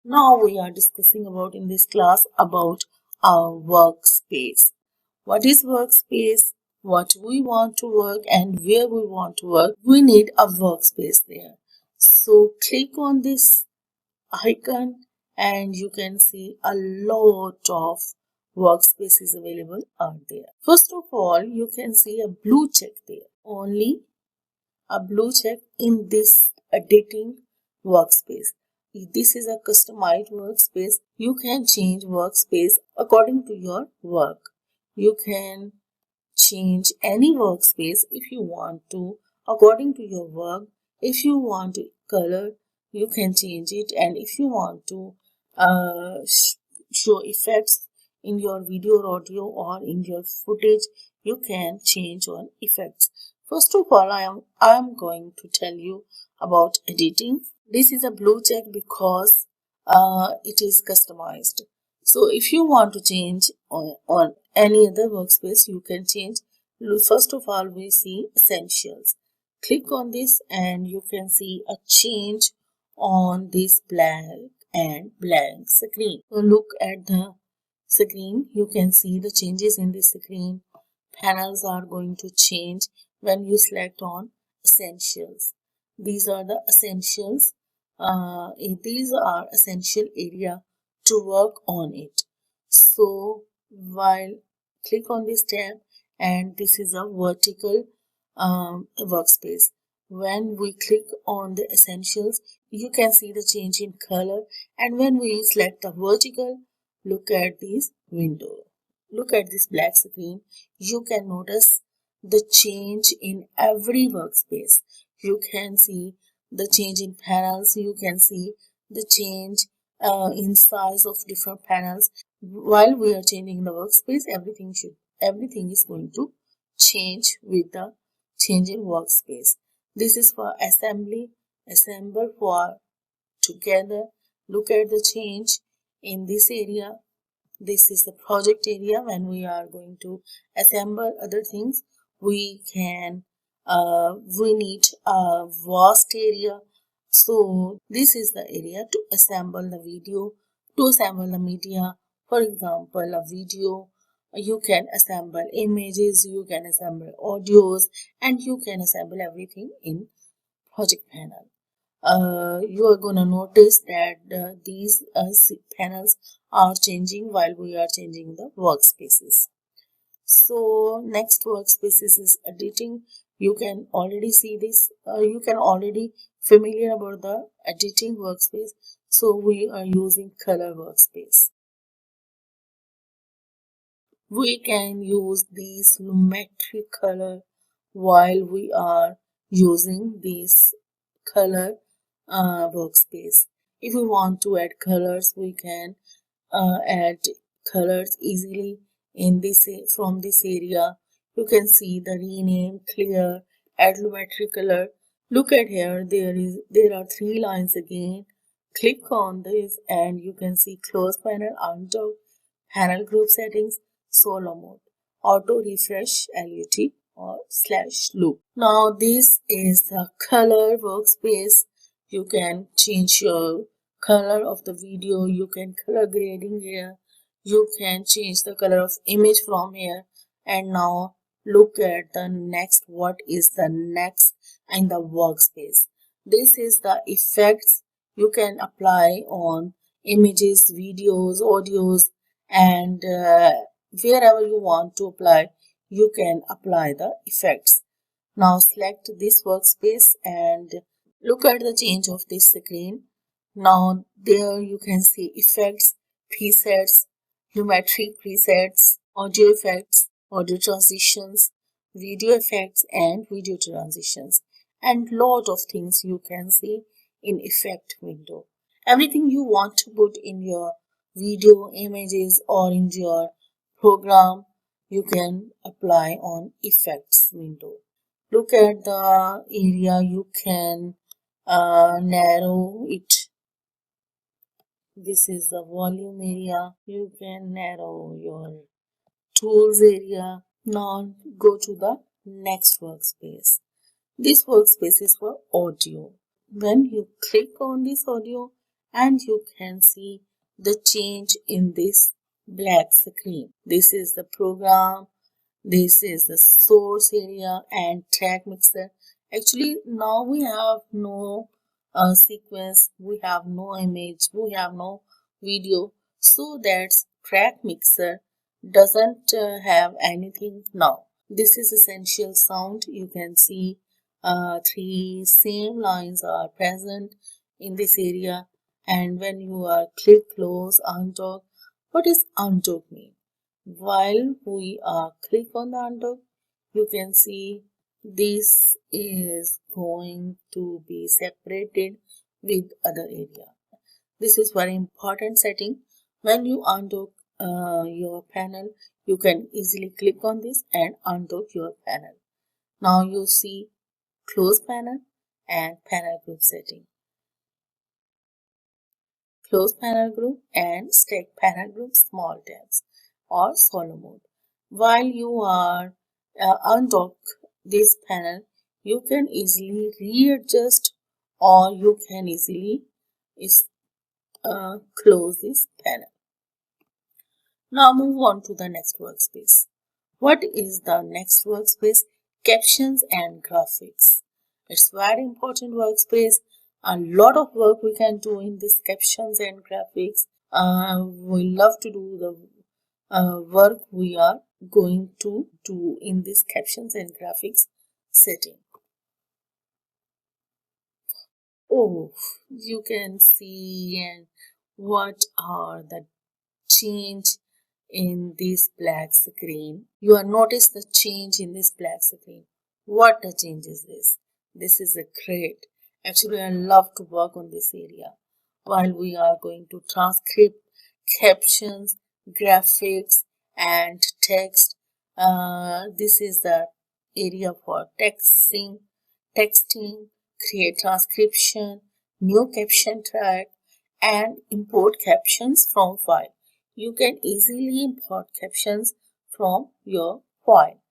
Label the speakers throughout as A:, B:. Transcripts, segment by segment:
A: Now we are discussing about in this class about our workspace. What is workspace? What we want to work and where we want to work. We need a workspace there. So click on this icon and you can see a lot of workspaces available out there. First of all, you can see a blue check there. Only a blue check in this editing workspace. This is a customized workspace. You can change workspace according to your work. You can change any workspace if you want to according to your work. If you want color, you can change it, and if you want to show effects in your video or audio or in your footage, you can change on effects. First of all, I am going to tell you about editing. This is a blue check because it is customized. So if you want to change on any other workspace, you can change. First of all, we see essentials. Click on this and you can see a change on this blank and blank screen. So look at the screen. You can see the changes in the screen. Panels are going to change when you select on essentials. These are the essentials. These are essential area to work on it. So while click on this tab, and this is a vertical workspace. When we click on the essentials, you can see the change in color, and when we select the vertical, look at this window. Look at this black screen. You can notice the change in every workspace. You can see the change in panels. You can see the change in size of different panels. While we are changing the workspace, everything is going to change with the change in workspace. This is for assembly, assemble for together. Look at the change in this area. This is the project area. When we are going to assemble other things, we need a vast area. So this is the area to assemble the video, to assemble the media. For example, a video, you can assemble images, you can assemble audios, and you can assemble everything in project panel. You are going to notice that these panels are changing while we are changing the workspaces. So next workspaces is editing. You can already see this. You can already familiar about the editing workspace. So we are using color workspace. We can use these lumetri color while we are using this color workspace. If we want to add colors, we can add colors easily in this from this area. You can see the rename, clear, add lumetri color. Look at here, there are 3 lines again. Click on this and you can see close panel, undo, panel group settings, solo mode, auto refresh, LUT or /loop. Now this is the color workspace. You can change your color of the video. You can color grading here. You can change the color of image from here. And now look at the next. What is the next in the workspace? This is the effects you can apply on images, videos, audios, and wherever you want to apply, you can apply the effects. Now select this workspace and look at the change of this screen. Now there you can see effects, presets, geometry presets, audio effects, audio transitions, video effects and video transitions, and lot of things you can see in effect window. Everything you want to put in your video, images or in your program, you can apply on effects window. Look at the area, you can narrow it. This is the volume area. You can narrow your tools area. Now go to the next workspace. This workspace is for audio. When you click on this audio and you can see the change in this black screen. This is the program, this is the source area and track mixer. Actually now we have no sequence, we have no image, we have no video, so that track mixer doesn't have anything now. This is essential sound. You can see three same lines are present in this area, and when you are click close undock, what is undock mean? While we are click on the undock, you can see this is going to be separated with other area. This is very important setting. When you undock your panel, you can easily click on this and undock your panel. Now you see close panel and panel group setting. Close panel group and stack panel group small tabs or solo mode. While you are undock this panel, you can easily readjust or you can easily close this panel. Now move on to the next workspace. What is the next workspace? Captions and graphics. It's very important workspace. A lot of work we can do in this captions and graphics. We love to do the work we are going to do in this captions and graphics setting. Oh, you can see and what are the change in this black screen. You are notice the change in this black screen. What the change is this? This is a great. Actually, I love to work on this area. While we are going to transcript, captions, graphics, and text. This is the area for texting, create transcription, new caption track, and import captions from file. You can easily import captions from your file.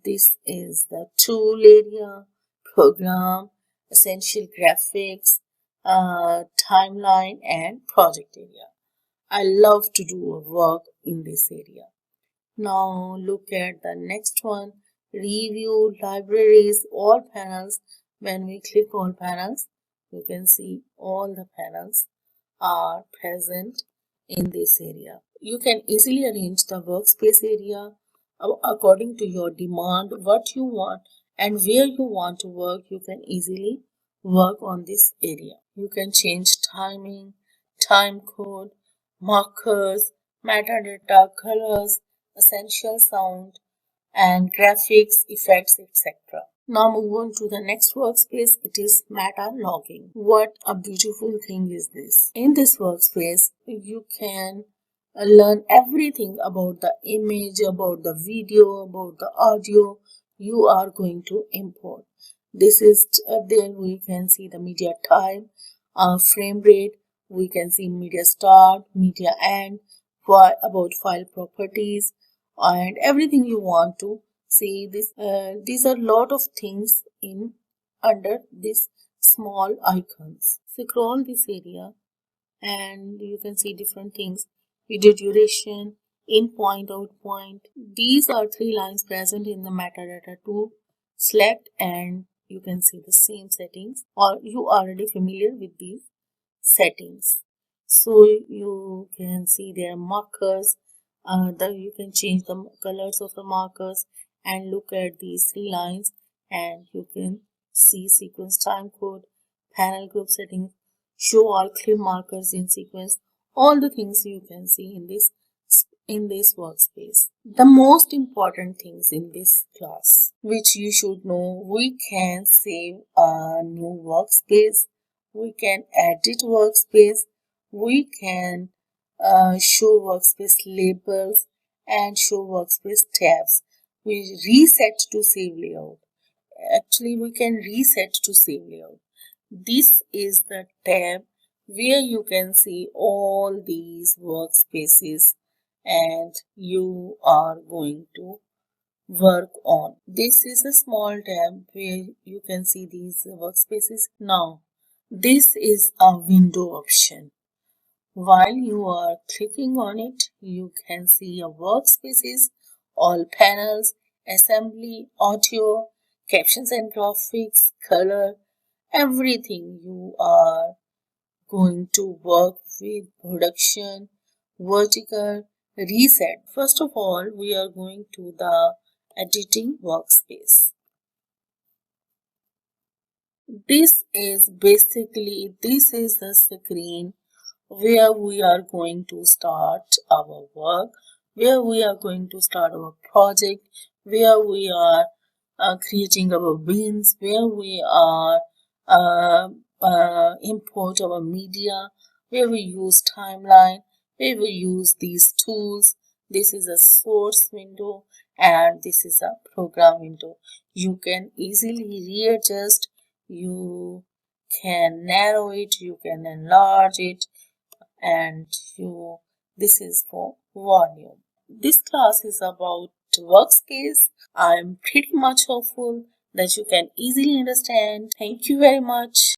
A: This is the tool area, program, essential graphics, timeline, and project area. I love to do work in this area. Now look at the next one, review, libraries, all panels. When we click all panels, you can see all the panels are present in this area. You can easily arrange the workspace area according to your demand, what you want and where you want to work. You can easily work on this area. You can change timing, time code, markers, metadata, colors, essential sound, and graphics, effects, etc. Now move on to the next workspace. It is meta logging. What a beautiful thing is this. In this workspace, you can learn everything about the image, about the video, about the audio you are going to import. This is there we can see the media type, frame rate, we can see media start, media end, about file properties, and everything you want to see. These are lot of things in under this small icons. Scroll this area and you can see different things. Video duration, in point, out point. These are three lines present in the metadata tool. Select and you can see the same settings, or you are already familiar with these settings. So you can see their markers. You can change the colors of the markers and look at these three lines, and you can see sequence time code, panel group settings, show all clip markers in sequence. All the things you can see in this workspace. The most important things in this class which you should know: we can save a new workspace, we can edit workspace, we can show workspace labels and show workspace tabs. We reset to save layout. Actually, we can reset to save layout. This is the tab where you can see all these workspaces and you are going to work on. This is a small tab where you can see these workspaces. Now, This is a window option. While you are clicking on it, you can see a workspaces, all panels, assembly, audio, captions and graphics, color, everything you are going to work with production, vertical, reset. First of all, we are going to the editing workspace. This is the screen where we are going to start our work, where we are going to start our project, where we are creating our bins, where we are import our media, where we use timeline, where we use these tools. This is a source window and this is a program window. You can easily readjust, you can narrow it, you can enlarge it, and this is for volume. This class is about workspace. I'm pretty much hopeful that you can easily understand. Thank you very much.